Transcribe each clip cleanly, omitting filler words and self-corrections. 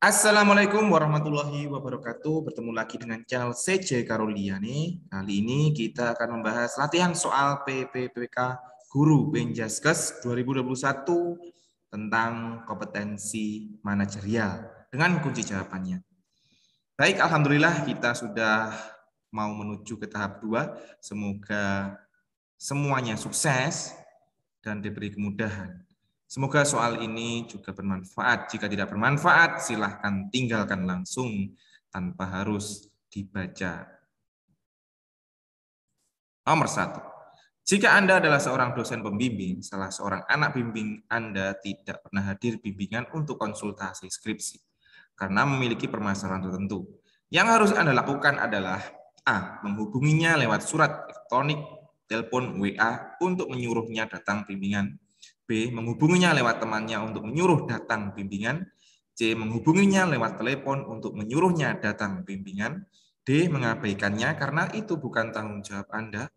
Assalamualaikum warahmatullahi wabarakatuh. Bertemu lagi dengan channel CJ Karoliani. Kali ini kita akan membahas latihan soal PPPK Guru Penjaskes 2021 tentang kompetensi manajerial dengan kunci jawabannya. Baik, alhamdulillah kita sudah mau menuju ke tahap 2. Semoga semuanya sukses dan diberi kemudahan. Semoga soal ini juga bermanfaat. Jika tidak bermanfaat, silahkan tinggalkan langsung tanpa harus dibaca. Nomor 1. Jika Anda adalah seorang dosen pembimbing, salah seorang anak bimbing Anda tidak pernah hadir bimbingan untuk konsultasi skripsi karena memiliki permasalahan tertentu. Yang harus Anda lakukan adalah A. Menghubunginya lewat surat elektronik, telepon, WA untuk menyuruhnya datang bimbingan. B. Menghubunginya lewat temannya untuk menyuruh datang bimbingan. C. Menghubunginya lewat telepon untuk menyuruhnya datang bimbingan. D. Mengabaikannya karena itu bukan tanggung jawab Anda.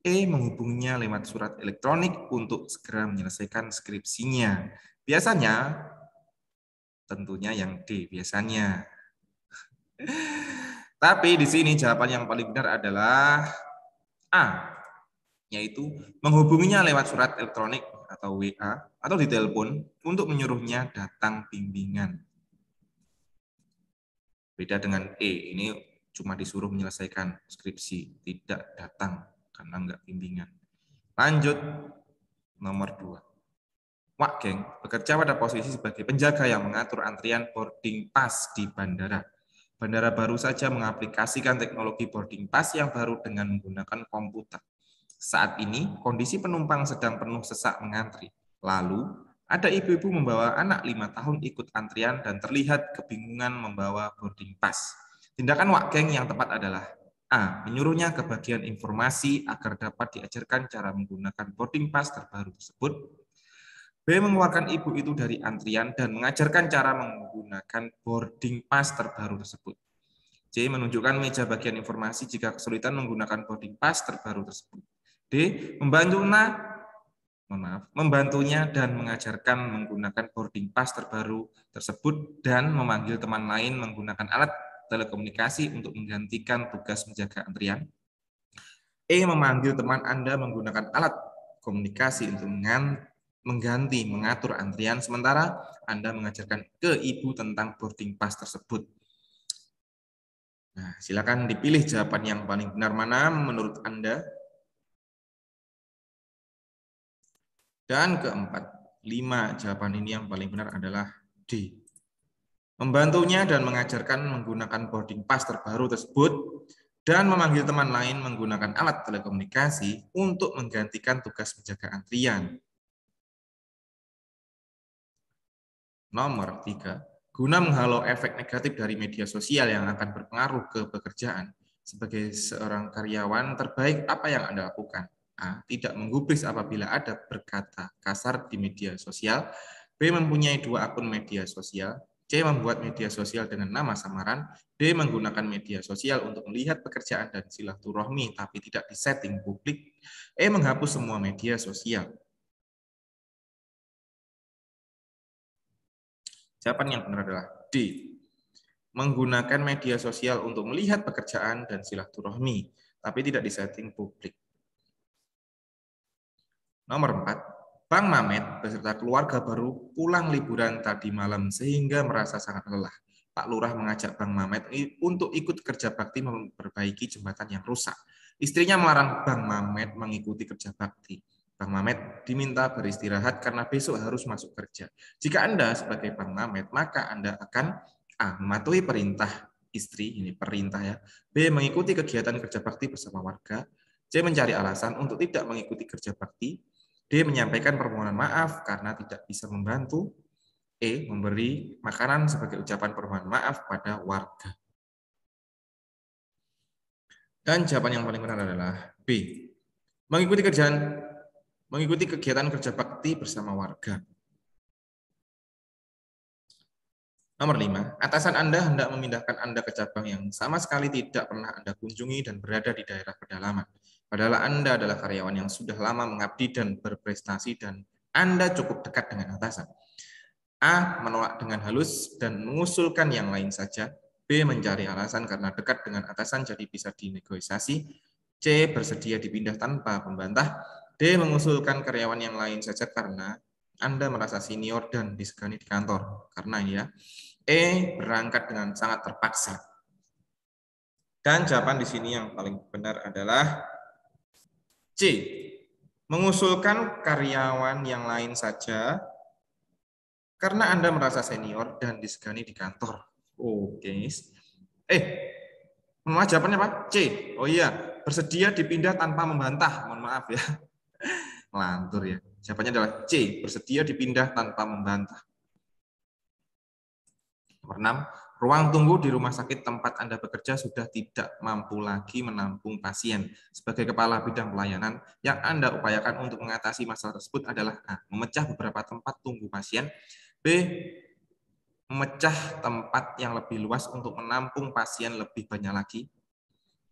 E. Menghubunginya lewat surat elektronik untuk segera menyelesaikan skripsinya. Biasanya, tentunya yang D. Biasanya. Tapi di sini jawaban yang paling benar adalah A, yaitu menghubunginya lewat surat elektronik atau WA atau ditelepon untuk menyuruhnya datang bimbingan. Beda dengan E, ini cuma disuruh menyelesaikan skripsi, tidak datang karena enggak bimbingan. Lanjut, nomor 2. Wak Geng bekerja pada posisi sebagai penjaga yang mengatur antrian boarding pass di bandara. Bandara baru saja mengaplikasikan teknologi boarding pass yang baru dengan menggunakan komputer. Saat ini, kondisi penumpang sedang penuh sesak mengantri. Lalu, ada ibu-ibu membawa anak 5 tahun ikut antrian dan terlihat kebingungan membawa boarding pass. Tindakan Wak Geng yang tepat adalah A. Menyuruhnya ke bagian informasi agar dapat diajarkan cara menggunakan boarding pass terbaru tersebut. B. Mengeluarkan ibu itu dari antrian dan mengajarkan cara menggunakan boarding pass terbaru tersebut. C. Menunjukkan meja bagian informasi jika kesulitan menggunakan boarding pass terbaru tersebut. D. Membantunya dan mengajarkan menggunakan boarding pass terbaru tersebut dan memanggil teman lain menggunakan alat telekomunikasi untuk menggantikan tugas menjaga antrian. E. Memanggil teman Anda menggunakan alat komunikasi untuk mengatur antrian, sementara Anda mengajarkan ke ibu tentang boarding pass tersebut. Nah, silakan dipilih jawaban yang paling benar mana menurut Anda. Dan keempat, 5 jawaban ini yang paling benar adalah D. Membantunya dan mengajarkan menggunakan boarding pass terbaru tersebut dan memanggil teman lain menggunakan alat telekomunikasi untuk menggantikan tugas menjaga antrian. Nomor 3, guna menghalau efek negatif dari media sosial yang akan berpengaruh ke pekerjaan, sebagai seorang karyawan terbaik apa yang Anda lakukan? A. Tidak menggubris apabila ada berkata kasar di media sosial. B. Mempunyai 2 akun media sosial. C. Membuat media sosial dengan nama samaran. D. Menggunakan media sosial untuk melihat pekerjaan dan silaturahmi tapi tidak disetting publik. E. Menghapus semua media sosial. Jawaban yang benar adalah D. Menggunakan media sosial untuk melihat pekerjaan dan silaturahmi, tapi tidak disetting publik. Nomor 4, Bang Mamet beserta keluarga baru pulang liburan tadi malam sehingga merasa sangat lelah. Pak Lurah mengajak Bang Mamet untuk ikut kerja bakti memperbaiki jembatan yang rusak. Istrinya melarang Bang Mamet mengikuti kerja bakti. Bang Mamet diminta beristirahat karena besok harus masuk kerja. Jika Anda sebagai Bang Mamet, maka Anda akan A. Mematuhi perintah istri, ini perintah ya. B. Mengikuti kegiatan kerja bakti bersama warga. C. Mencari alasan untuk tidak mengikuti kerja bakti. D. Menyampaikan permohonan maaf karena tidak bisa membantu. E. Memberi makanan sebagai ucapan permohonan maaf pada warga. Dan jawaban yang paling benar adalah B. Mengikuti kegiatan kerja bakti bersama warga. Nomor 5, atasan Anda hendak memindahkan Anda ke cabang yang sama sekali tidak pernah Anda kunjungi dan berada di daerah pedalaman. Padahal Anda adalah karyawan yang sudah lama mengabdi dan berprestasi dan Anda cukup dekat dengan atasan. A. Menolak dengan halus dan mengusulkan yang lain saja. B. Mencari alasan karena dekat dengan atasan jadi bisa dinegosiasi. C. Bersedia dipindah tanpa membantah. D. Mengusulkan karyawan yang lain saja karena Anda merasa senior dan disegani di kantor. Karena ya. E. Berangkat dengan sangat terpaksa. Dan jawaban di sini yang paling benar adalah C. Mengusulkan karyawan yang lain saja karena Anda merasa senior dan disegani di kantor. Oke. Jawabannya apa? C. Oh iya, bersedia dipindah tanpa membantah. Mohon maaf ya. Melantur ya. Jawabannya adalah C. Bersedia dipindah tanpa membantah. Nomor 6. Ruang tunggu di rumah sakit tempat Anda bekerja sudah tidak mampu lagi menampung pasien. Sebagai kepala bidang pelayanan, yang Anda upayakan untuk mengatasi masalah tersebut adalah A. Memecah beberapa tempat tunggu pasien. B. Memecah tempat yang lebih luas untuk menampung pasien lebih banyak lagi.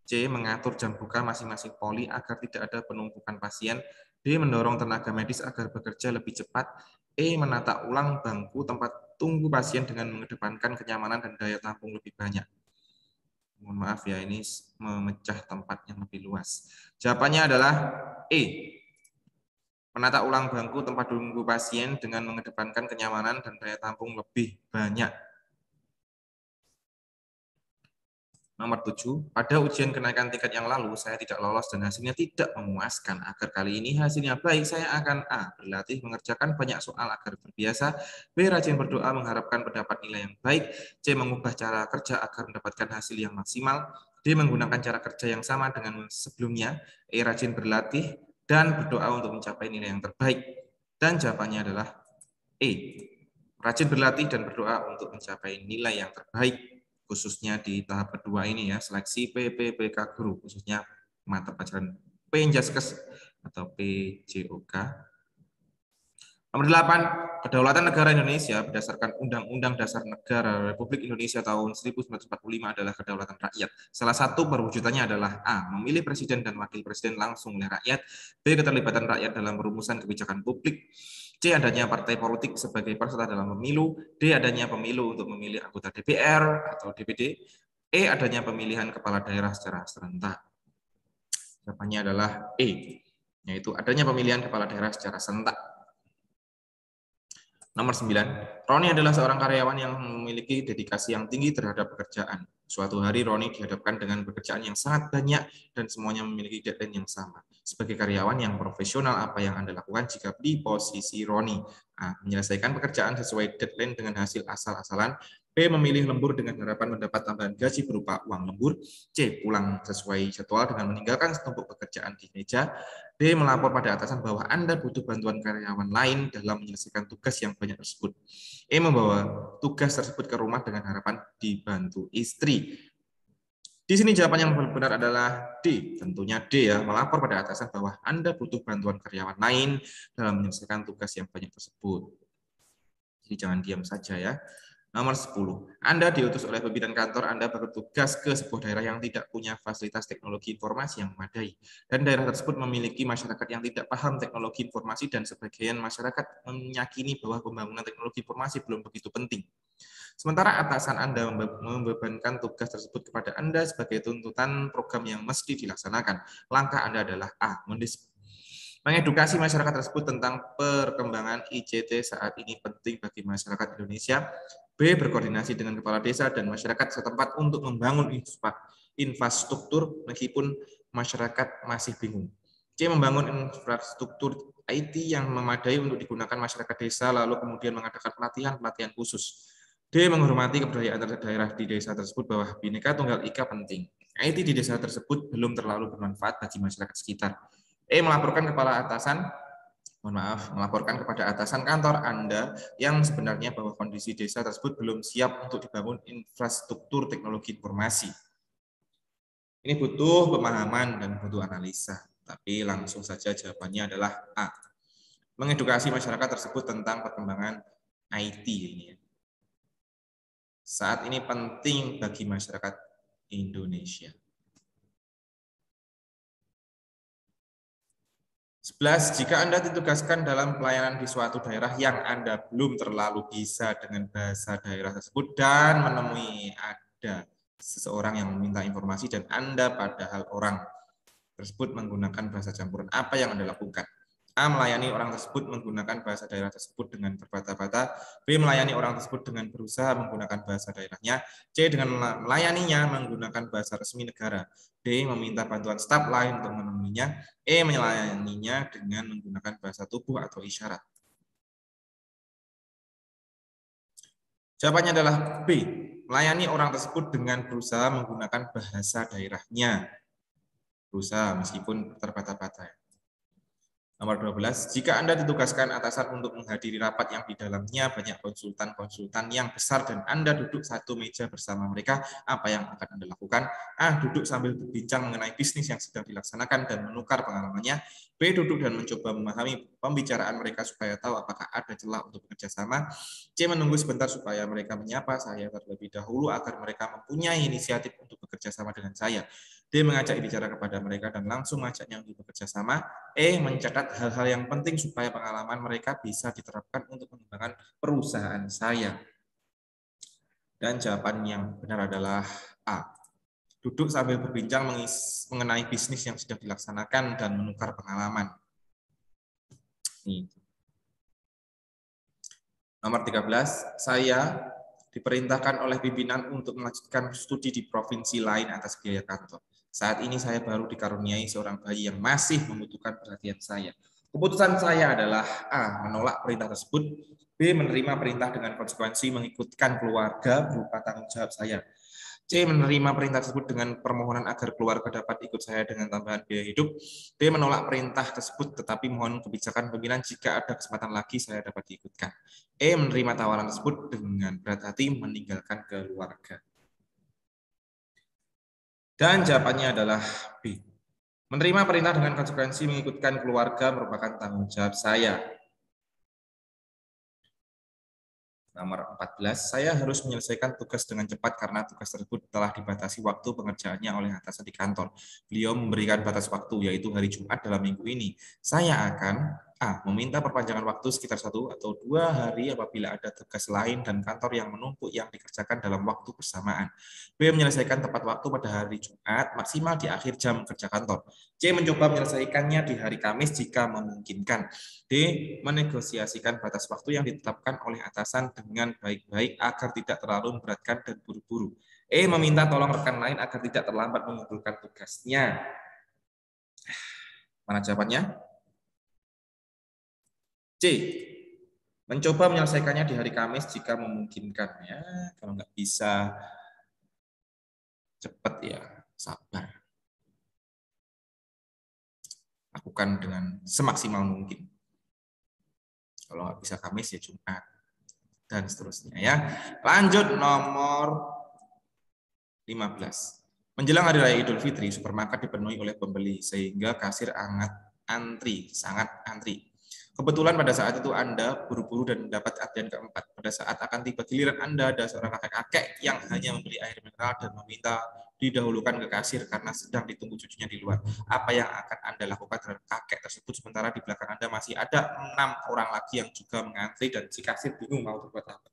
C. Mengatur jam buka masing-masing poli agar tidak ada penumpukan pasien. D. Mendorong tenaga medis agar bekerja lebih cepat. E. Menata ulang bangku tempat tunggu pasien dengan mengedepankan kenyamanan dan daya tampung lebih banyak. Mohon maaf ya, ini memecah tempat yang lebih luas. Jawabannya adalah E. Menata ulang bangku tempat tunggu pasien dengan mengedepankan kenyamanan dan daya tampung lebih banyak. Nomor 7, pada ujian kenaikan tingkat yang lalu, saya tidak lolos dan hasilnya tidak memuaskan. Agar kali ini hasilnya baik, saya akan A. Berlatih mengerjakan banyak soal agar terbiasa. B. Rajin berdoa mengharapkan mendapat nilai yang baik. C. Mengubah cara kerja agar mendapatkan hasil yang maksimal. D. Menggunakan cara kerja yang sama dengan sebelumnya. E. Rajin berlatih dan berdoa untuk mencapai nilai yang terbaik. Dan jawabannya adalah E. Rajin berlatih dan berdoa untuk mencapai nilai yang terbaik. Khususnya di tahap kedua ini ya, seleksi PPPK guru, khususnya mata pelajaran Penjaskes atau PJOK. Nomor 8, kedaulatan negara Indonesia berdasarkan Undang-Undang Dasar Negara Republik Indonesia tahun 1945 adalah kedaulatan rakyat. Salah satu perwujudannya adalah A. Memilih presiden dan wakil presiden langsung oleh rakyat. B. Keterlibatan rakyat dalam perumusan kebijakan publik. C. Adanya partai politik sebagai peserta dalam pemilu. D. Adanya pemilu untuk memilih anggota DPR atau DPD. E. Adanya pemilihan kepala daerah secara serentak. Jawabannya adalah E, yaitu adanya pemilihan kepala daerah secara serentak. Nomor 9, Roni adalah seorang karyawan yang memiliki dedikasi yang tinggi terhadap pekerjaan. Suatu hari Roni dihadapkan dengan pekerjaan yang sangat banyak dan semuanya memiliki deadline yang sama. Sebagai karyawan yang profesional, apa yang Anda lakukan jika di posisi Roni? A. Menyelesaikan pekerjaan sesuai deadline dengan hasil asal-asalan. B. Memilih lembur dengan harapan mendapat tambahan gaji berupa uang lembur. C. Pulang sesuai jadwal dengan meninggalkan setumpuk pekerjaan di meja. D. Melapor pada atasan bahwa Anda butuh bantuan karyawan lain dalam menyelesaikan tugas yang banyak tersebut. E. Membawa tugas tersebut ke rumah dengan harapan dibantu istri. Di sini jawaban yang benar adalah D. Tentunya D ya, melapor pada atasan bahwa Anda butuh bantuan karyawan lain dalam menyelesaikan tugas yang banyak tersebut. Jadi jangan diam saja ya. Nomor 10. Anda diutus oleh pimpinan kantor Anda bertugas ke sebuah daerah yang tidak punya fasilitas teknologi informasi yang memadai. Dan daerah tersebut memiliki masyarakat yang tidak paham teknologi informasi dan sebagian masyarakat meyakini bahwa pembangunan teknologi informasi belum begitu penting. Sementara atasan Anda membebankan tugas tersebut kepada Anda sebagai tuntutan program yang mesti dilaksanakan. Langkah Anda adalah A. Mengedukasi masyarakat tersebut tentang perkembangan ICT saat ini penting bagi masyarakat Indonesia. B. Berkoordinasi dengan kepala desa dan masyarakat setempat untuk membangun infrastruktur meskipun masyarakat masih bingung. C. Membangun infrastruktur IT yang memadai untuk digunakan masyarakat desa, lalu kemudian mengadakan pelatihan khusus. D. Menghormati kebudayaan daerah di desa tersebut bahwa Bhinneka Tunggal Ika penting. IT di desa tersebut belum terlalu bermanfaat bagi masyarakat sekitar. E. Melaporkan melaporkan kepada atasan kantor Anda yang sebenarnya bahwa kondisi desa tersebut belum siap untuk dibangun infrastruktur teknologi informasi. Ini butuh pemahaman dan butuh analisa, tapi langsung saja jawabannya adalah A. Mengedukasi masyarakat tersebut tentang perkembangan IT ini. Saat ini penting bagi masyarakat Indonesia. 11. Jika Anda ditugaskan dalam pelayanan di suatu daerah yang Anda belum terlalu bisa dengan bahasa daerah tersebut dan menemui ada seseorang yang meminta informasi dan Anda padahal orang tersebut menggunakan bahasa campuran, apa yang Anda lakukan? A. Melayani orang tersebut menggunakan bahasa daerah tersebut dengan berbata-bata. B. Melayani orang tersebut dengan berusaha menggunakan bahasa daerahnya. C. Dengan melayaninya menggunakan bahasa resmi negara. D. Meminta bantuan staf lain untuk menemuinya. E. Melayaninya dengan menggunakan bahasa tubuh atau isyarat. Jawabannya adalah B. Melayani orang tersebut dengan berusaha menggunakan bahasa daerahnya. Berusaha meskipun terbata-bata. Nomor 12, jika Anda ditugaskan atasan untuk menghadiri rapat yang di dalamnya banyak konsultan-konsultan yang besar dan Anda duduk satu meja bersama mereka, apa yang akan Anda lakukan? A. Duduk sambil berbincang mengenai bisnis yang sedang dilaksanakan dan menukar pengalamannya. B. Duduk dan mencoba memahami pembicaraan mereka supaya tahu apakah ada celah untuk bekerja sama. C. Menunggu sebentar supaya mereka menyapa saya terlebih dahulu agar mereka mempunyai inisiatif untuk bekerja sama dengan saya. D. Mengajak bicara kepada mereka dan langsung mengajaknya untuk bekerja sama. E. Mencatat hal-hal yang penting supaya pengalaman mereka bisa diterapkan untuk mengembangkan perusahaan saya. Dan jawaban yang benar adalah A. Duduk sambil berbincang mengenai bisnis yang sudah dilaksanakan dan menukar pengalaman. Nomor 13, saya diperintahkan oleh pimpinan untuk melanjutkan studi di provinsi lain atas biaya kantor. Saat ini saya baru dikaruniai seorang bayi yang masih membutuhkan perhatian saya. Keputusan saya adalah A. Menolak perintah tersebut. B. Menerima perintah dengan konsekuensi mengikutkan keluarga berupa tanggung jawab saya. C. Menerima perintah tersebut dengan permohonan agar keluarga dapat ikut saya dengan tambahan biaya hidup. D. Menolak perintah tersebut tetapi mohon kebijakan pimpinan jika ada kesempatan lagi saya dapat diikutkan. E. Menerima tawaran tersebut dengan berat hati meninggalkan keluarga. Dan jawabannya adalah B. Menerima perintah dengan konsekuensi mengikutkan keluarga merupakan tanggung jawab saya. Nomor 14, saya harus menyelesaikan tugas dengan cepat karena tugas tersebut telah dibatasi waktu pengerjaannya oleh atasan di kantor. Beliau memberikan batas waktu, yaitu hari Jumat dalam minggu ini. Saya akan A. Meminta perpanjangan waktu sekitar 1 atau 2 hari apabila ada tugas lain dan kantor yang menumpuk yang dikerjakan dalam waktu bersamaan. B. Menyelesaikan tepat waktu pada hari Jumat, maksimal di akhir jam kerja kantor. C. Mencoba menyelesaikannya di hari Kamis jika memungkinkan. D. Menegosiasikan batas waktu yang ditetapkan oleh atasan dengan baik-baik agar tidak terlalu memberatkan dan buru-buru. E. Meminta tolong rekan lain agar tidak terlambat mengumpulkan tugasnya. Mana jawabannya? C. Mencoba menyelesaikannya di hari Kamis jika memungkinkan. Ya, kalau nggak bisa cepat ya sabar. Lakukan dengan semaksimal mungkin. Kalau nggak bisa Kamis ya Jumat. Dan seterusnya ya. Lanjut nomor 15. Menjelang Hari Raya Idul Fitri, supermarket dipenuhi oleh pembeli sehingga kasir sangat antri. Kebetulan pada saat itu Anda buru-buru dan mendapat antrian keempat. Pada saat akan tiba giliran Anda, ada seorang kakek-kakek yang hanya membeli air mineral dan meminta didahulukan ke kasir karena sedang ditunggu cucunya di luar. Apa yang akan Anda lakukan terhadap kakek tersebut sementara di belakang Anda masih ada 6 orang lagi yang juga mengantri dan si kasir bingung mau berbuat apa.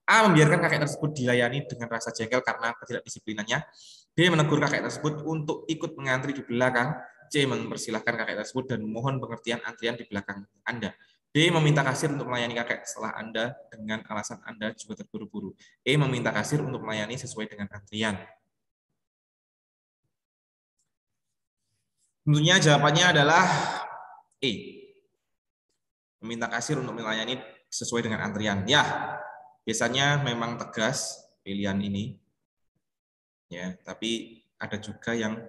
A. Membiarkan kakek tersebut dilayani dengan rasa jengkel karena ketidakdisiplinannya. B. Menegur kakek tersebut untuk ikut mengantri di belakang. C. Mempersilahkan kakek tersebut dan memohon pengertian antrian di belakang Anda. D. Meminta kasir untuk melayani kakek setelah Anda dengan alasan Anda juga terburu-buru. E. Meminta kasir untuk melayani sesuai dengan antrian. Tentunya jawabannya adalah E. Meminta kasir untuk melayani sesuai dengan antrian. Ya, biasanya memang tegas pilihan ini. Ya, tapi ada juga yang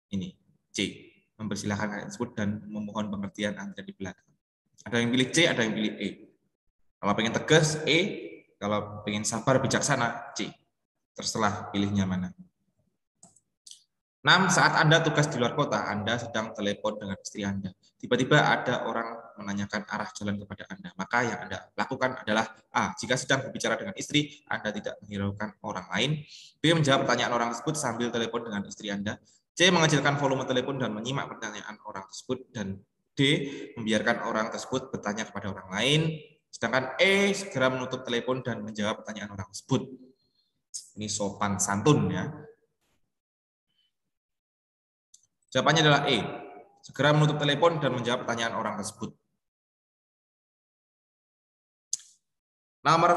ini C, mempersilahkan kakek tersebut dan memohon pengertian antrian di belakang. Ada yang pilih C, ada yang pilih E. Kalau pengen tegas E, kalau pengen sabar bijaksana C. Terserah pilihnya mana. 6. Saat Anda tugas di luar kota, Anda sedang telepon dengan istri Anda. Tiba-tiba ada orang menanyakan arah jalan kepada Anda. Maka yang Anda lakukan adalah A. Jika sedang berbicara dengan istri, Anda tidak menghiraukan orang lain. B. Menjawab pertanyaan orang tersebut sambil telepon dengan istri Anda. C. Mengecilkan volume telepon dan menyimak pertanyaan orang orang tersebut, dan D, membiarkan orang tersebut bertanya kepada orang lain, sedangkan E, segera menutup telepon dan menjawab pertanyaan orang tersebut. Ini sopan santun ya. Jawabannya adalah E, segera menutup telepon dan menjawab pertanyaan orang tersebut. Nomor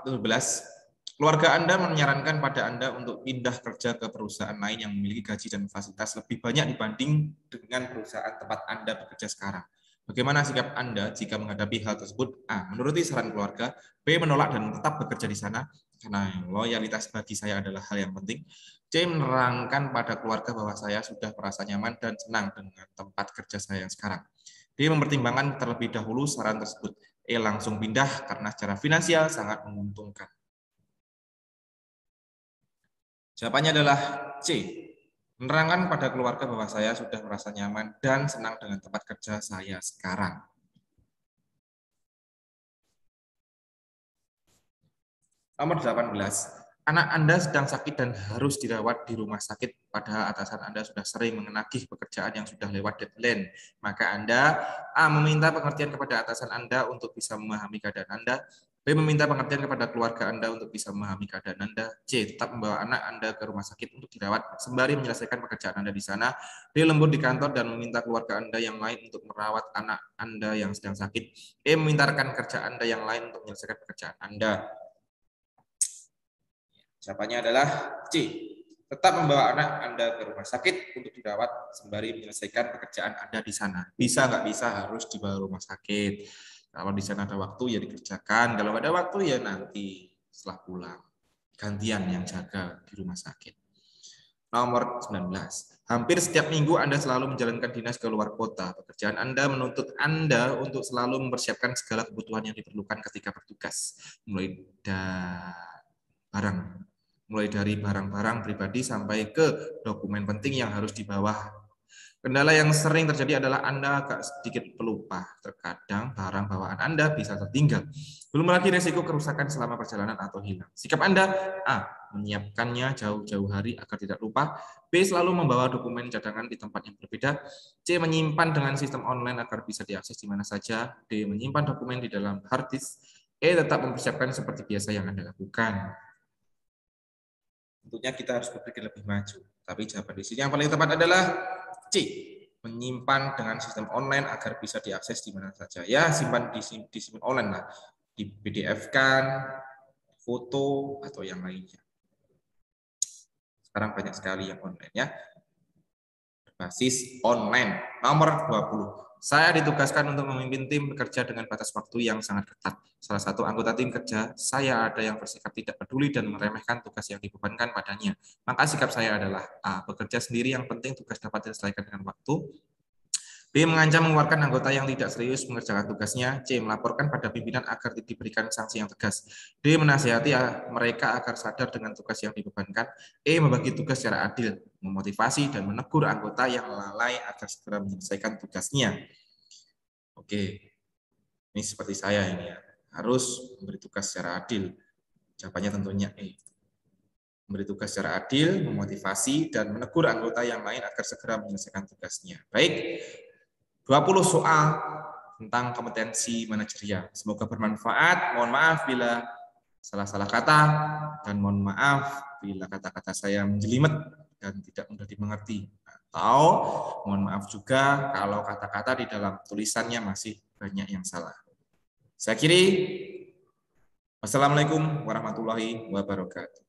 12. Keluarga Anda menyarankan pada Anda untuk pindah kerja ke perusahaan lain yang memiliki gaji dan fasilitas lebih banyak dibanding dengan perusahaan tempat Anda bekerja sekarang. Bagaimana sikap Anda jika menghadapi hal tersebut? A. Menuruti saran keluarga. B. Menolak dan tetap bekerja di sana karena loyalitas bagi saya adalah hal yang penting. C. Menerangkan pada keluarga bahwa saya sudah merasa nyaman dan senang dengan tempat kerja saya yang sekarang. D. Mempertimbangkan terlebih dahulu saran tersebut. E. Langsung pindah karena secara finansial sangat menguntungkan. Jawabannya adalah C. Menerangkan pada keluarga bahwa saya sudah merasa nyaman dan senang dengan tempat kerja saya sekarang. Nomor 18. Anak Anda sedang sakit dan harus dirawat di rumah sakit, padahal atasan Anda sudah sering menagih pekerjaan yang sudah lewat deadline. Maka Anda A. Meminta pengertian kepada atasan Anda untuk bisa memahami keadaan Anda. B. Meminta pengertian kepada keluarga Anda untuk bisa memahami keadaan Anda. C. Tetap membawa anak Anda ke rumah sakit untuk dirawat sembari menyelesaikan pekerjaan Anda di sana. D. Lembur di kantor dan meminta keluarga Anda yang lain untuk merawat anak Anda yang sedang sakit. E. Meminta rekan kerja Anda yang lain untuk menyelesaikan pekerjaan Anda. Jawabannya adalah C. Tetap membawa anak Anda ke rumah sakit untuk dirawat sembari menyelesaikan pekerjaan Anda di sana. Bisa nggak bisa harus dibawa rumah sakit. Kalau di sana ada waktu ya dikerjakan. Kalau ada waktu ya nanti setelah pulang. Gantian yang jaga di rumah sakit. Nomor 19. Hampir setiap minggu Anda selalu menjalankan dinas ke luar kota. Pekerjaan Anda menuntut Anda untuk selalu mempersiapkan segala kebutuhan yang diperlukan ketika bertugas. Mulai dari barang-barang pribadi sampai ke dokumen penting yang harus dibawa. Kendala yang sering terjadi adalah Anda agak sedikit pelupa. Terkadang barang bawaan Anda bisa tertinggal. Belum lagi risiko kerusakan selama perjalanan atau hilang. Sikap Anda, A. Menyiapkannya jauh-jauh hari agar tidak lupa. B. Selalu membawa dokumen cadangan di tempat yang berbeda. C. Menyimpan dengan sistem online agar bisa diakses di mana saja. D. Menyimpan dokumen di dalam hard disk. E. Tetap mempersiapkan seperti biasa yang Anda lakukan. Tentunya kita harus berpikir lebih maju. Tapi jawaban di sini yang paling tepat adalah C. Menyimpan dengan sistem online agar bisa diakses di mana saja. Ya, simpan di sistem online lah. Di PDF-kan, foto, atau yang lainnya. Sekarang banyak sekali yang online ya. Berbasis online. Nomor 20. Saya ditugaskan untuk memimpin tim bekerja dengan batas waktu yang sangat ketat. Salah satu anggota tim kerja, saya ada yang bersikap tidak peduli dan meremehkan tugas yang dibebankan padanya. Maka sikap saya adalah A. Bekerja sendiri, yang penting tugas dapat diselesaikan dengan waktu. B. Mengancam mengeluarkan anggota yang tidak serius mengerjakan tugasnya. C. Melaporkan pada pimpinan agar diberikan sanksi yang tegas. D. Menasihati mereka agar sadar dengan tugas yang dibebankan. E. Membagi tugas secara adil, memotivasi dan menegur anggota yang lalai agar segera menyelesaikan tugasnya. Oke, ini seperti saya ini ya, harus memberi tugas secara adil. Jawabannya tentunya E. Memberi tugas secara adil, memotivasi dan menegur anggota yang lain agar segera menyelesaikan tugasnya. Baik. 20 soal tentang kompetensi manajerial. Semoga bermanfaat. Mohon maaf bila salah-salah kata, dan mohon maaf bila kata-kata saya menjelimet dan tidak mudah dimengerti. Atau mohon maaf juga kalau kata-kata di dalam tulisannya masih banyak yang salah. Saya akhiri. Wassalamualaikum warahmatullahi wabarakatuh.